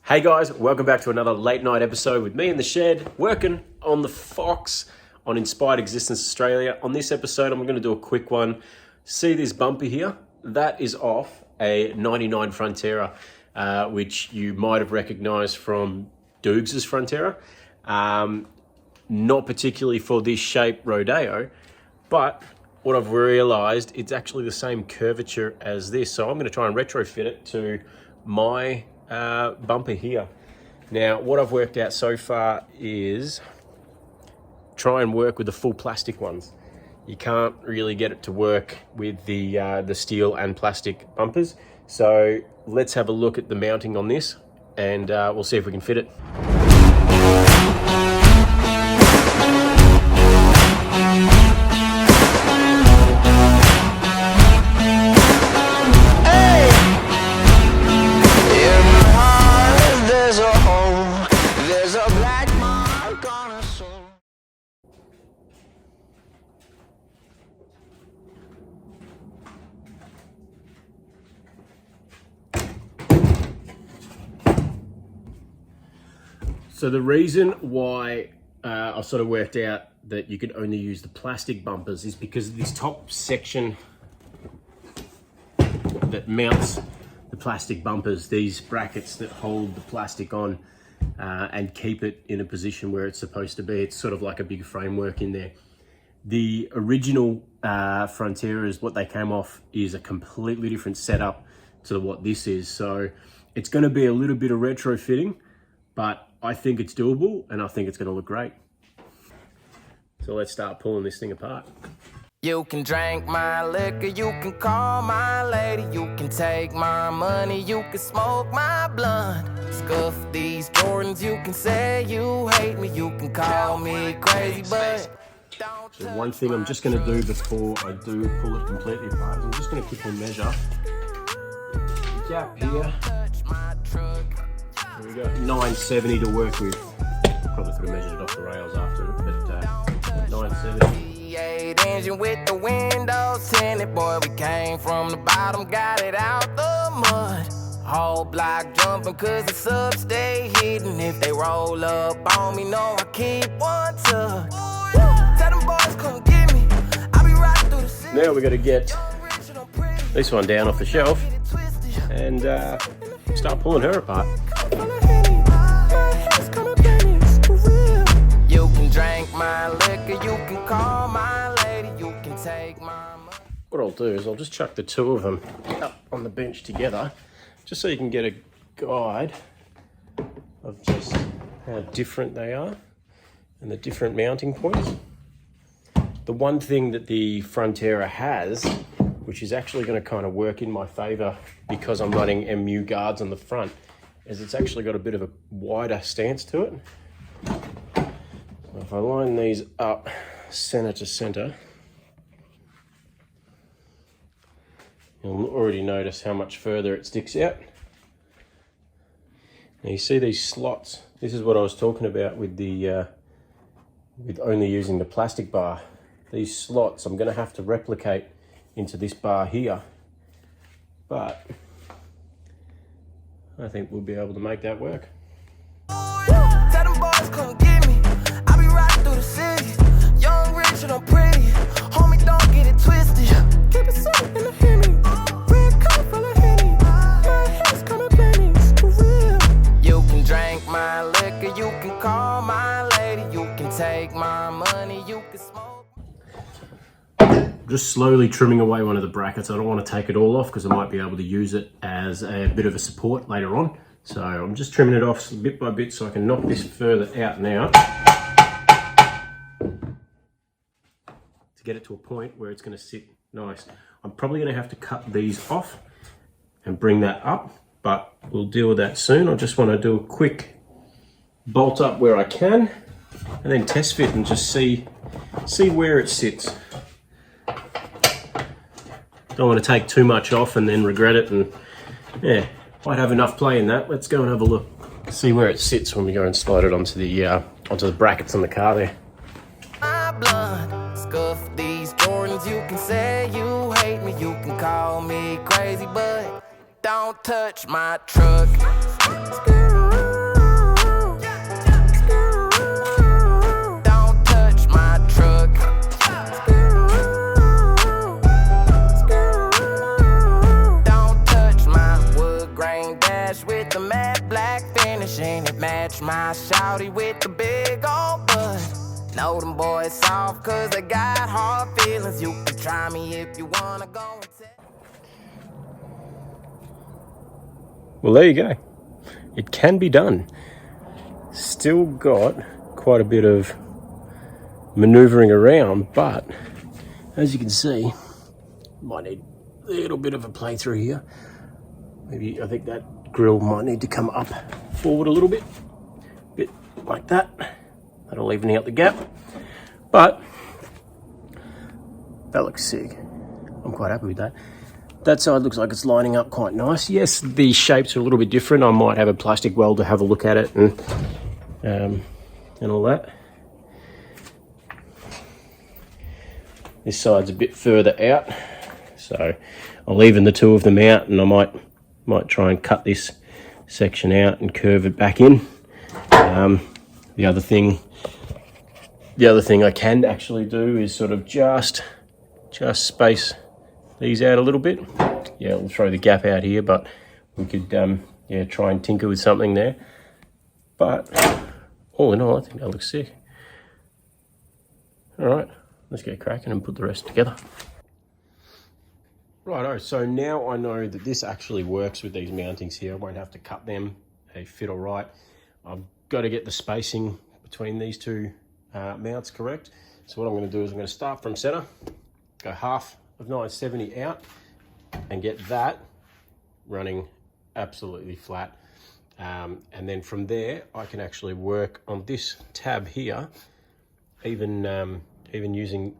Hey guys, welcome back to another late night episode with me in the shed, working on the Fox on Inspired Existence Australia. On this episode, I'm going to do a quick one. See this bumper here? That is off a 99 Frontera, which you might have recognized from Dukes' Frontera. Not particularly for this shape rodeo, but what I've realized, it's actually the same curvature as this. So I'm going to try and retrofit it to my bumper here. Now, what I've worked out so far is try and work with the full plastic ones. You can't really get it to work with the steel and plastic bumpers. So let's have a look at the mounting on this, and we'll see if we can fit it. So the reason why I've sort of worked out that you can only use the plastic bumpers is because of this top section that mounts the plastic bumpers, these brackets that hold the plastic on and keep it in a position where it's supposed to be. It's sort of like a big framework in there. The original Fronteras, what they came off, is a completely different setup to what this is. So it's going to be a little bit of retrofitting, but I think it's doable and I think it's going to look great. So let's start pulling this thing apart. You can drink my liquor, you can call my lady, you can take my money, you can smoke my blunt, scuff these Jordans, you can say you hate me, you can call me crazy, but don't. So one thing I'm just going to do before I do pull it completely apart is I'm just going to quickly measure the gap here. There we go, 970 to work with. Probably could have measured it off the rails after it, but 970. Engine with the windows tinted, boy, we came from the bottom, got it out the mud. Whole block jumping cause the subs stay hidden. If they roll up on me, no, I keep one tucked. Tell them boys come get me, I'll be right through the city. Now we got to get this one down off the shelf and start pulling her apart. You can drink my liquor, you can call my lady, you can take my money. What I'll do is I'll just chuck the two of them up on the bench together, just so you can get a guide of just how different they are and the different mounting points. The one thing that the Frontera has, which is actually going to kind of work in my favor because I'm running MU guards on the front, is it's actually got a bit of a wider stance to it. So if I line these up center to center, you'll already notice how much further it sticks out. Now you see these slots. This is what I was talking about with the with only using the plastic bar. These slots I'm going to have to replicate into this bar here, but I think we'll be able to make that work. Tell them boys come get me, I'll be right through the city. Young, rich, and I'm pretty. Homie, don't get it twisted. Keep it simple in the Henny. Red cup full of Henny. My head's coming plenty. For real. You can drink my liquor, you can call my lady, you can take my money, you can smoke. Just slowly trimming away one of the brackets. I don't want to take it all off because I might be able to use it as a bit of a support later on. So I'm just trimming it off bit by bit so I can knock this further out now to get it to a point where it's going to sit nice. I'm probably going to have to cut these off and bring that up, but we'll deal with that soon. I just want to do a quick bolt up where I can and then test fit and just see where it sits. Don't want to take too much off and then regret it, and yeah, might have enough play in that. Let's go and have a look, see where it sits when we go and slide it onto the brackets on the car there. My blood, scuff these Jordans, you can say you hate me, you can call me crazy, but don't touch my truck. with the matte black finish, and it matched my shawty with the big old butt. Know them boys soft cause they got hard feelings. You can try me if you wanna go and tell. Well, there you go. It can be done. Still got quite a bit of maneuvering around, but as you can see, might need a little bit of a playthrough here. Maybe I think that grill might need to come up forward a little bit like that. That'll even out the gap. But that looks sick. I'm quite happy with that. That side looks like it's lining up quite nice. Yes, the shapes are a little bit different. I might have a plastic weld to have a look at it and all that. This side's a bit further out, so I'll even the two of them out, and I might try and cut this section out and curve it back in. The other thing I can actually do is sort of just space these out a little bit. Yeah, we'll throw the gap out here, but we could try and tinker with something there. But all in all, I think that looks sick. All right, let's get cracking and put the rest together. Righto, so now I know that this actually works with these mountings here. I won't have to cut them. They fit all right. I've got to get the spacing between these two mounts correct. So what I'm going to do is I'm going to start from center, go half of 970 out, and get that running absolutely flat. And then from there, I can actually work on this tab here, even using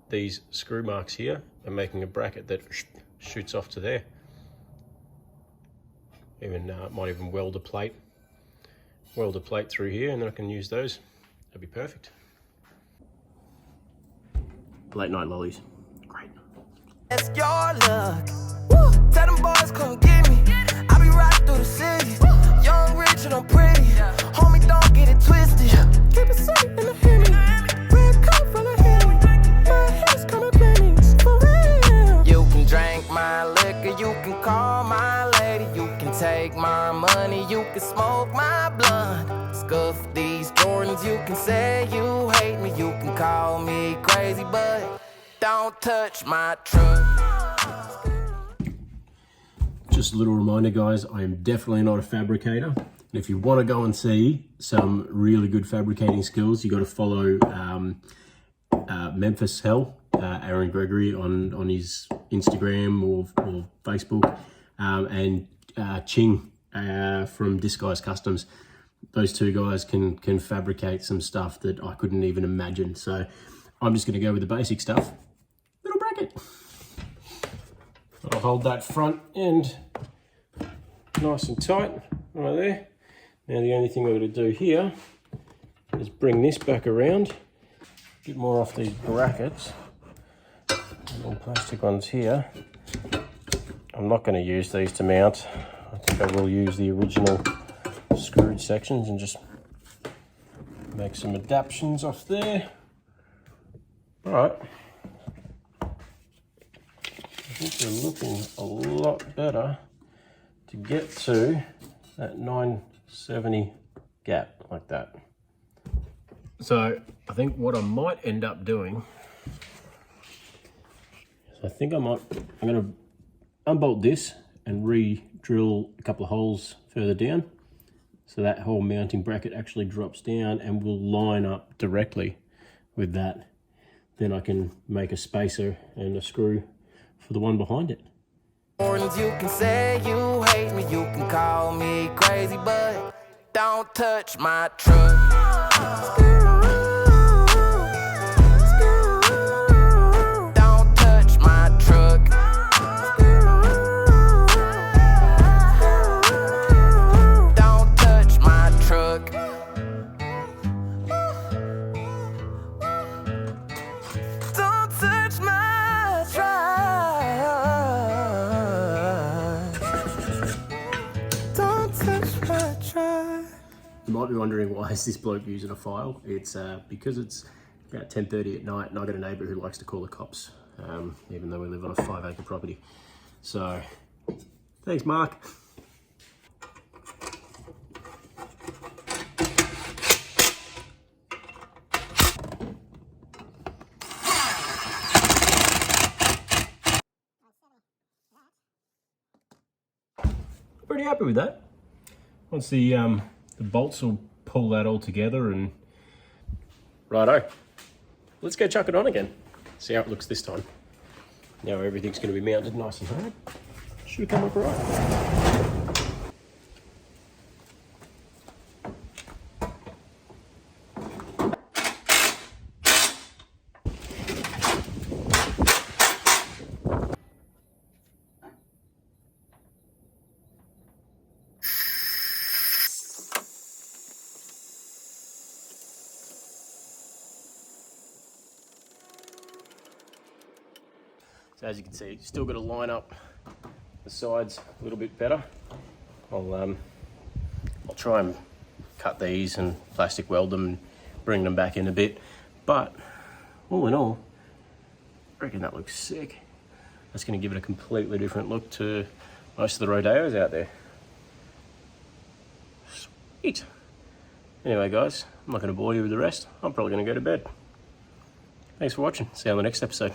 these screw marks here and making a bracket that shoots off to there. Might even weld a plate through here, and then I can use those. That'd be perfect. Late night lollies, great. It's your luck. Woo. Tell them boys come get me. I be riding through the city. Young, rich, and I'm pretty. Homie, don't get it twisted. Keep it safe in the Hemi. Red cup from the Hemi. My hair's coming pennies. For real. You can drink my liquor. You can call my lady. You can take my money. You can smoke my blunt. Scuff these Jordans. You can say you hate me. You can call me crazy, but don't touch my truck. Just a little reminder, guys, I am definitely not a fabricator. And if you want to go and see some really good fabricating skills, you got to follow Memphis Hell, Aaron Gregory on his Instagram or Facebook, and Ching from Disguise Customs. Those two guys can fabricate some stuff that I couldn't even imagine. So I'm just going to go with the basic stuff. Little bracket. I'll hold that front end nice and tight right there. Now the only thing I've got to do here is bring this back around, get more off these brackets. Little plastic ones here. I'm not going to use these to mount. I think I will use the original screwed sections and just make some adaptions off there. All right. I think we're looking a lot better to get to that 970 gap like that. So I think what I might end up doing is I'm going to unbolt this and re-drill a couple of holes further down, so that whole mounting bracket actually drops down and will line up directly with that. Then I can make a spacer and a screw for the one behind it. You can say you hate me, you can call me crazy, but don't touch my truck. Don't touch my truck. Don't touch my truck. Don't touch my truck. Don't touch my truck. You might be wondering, why is this bloke using a file? It's because it's about 10:30 at night and I got a neighbour who likes to call the cops, even though we live on a 5-acre property. So, thanks Mark. pretty happy with that. Once the bolts will pull that all together and... Righto. Let's go chuck it on again. See how it looks this time. Now everything's going to be mounted nice and hard. Should come up right. So as you can see, still got to line up the sides a little bit better. I'll try and cut these and plastic weld them and bring them back in a bit. But all in all, I reckon that looks sick. That's going to give it a completely different look to most of the rodeos out there. Sweet. Anyway guys, I'm not going to bore you with the rest. I'm probably going to go to bed. Thanks for watching. See you on the next episode.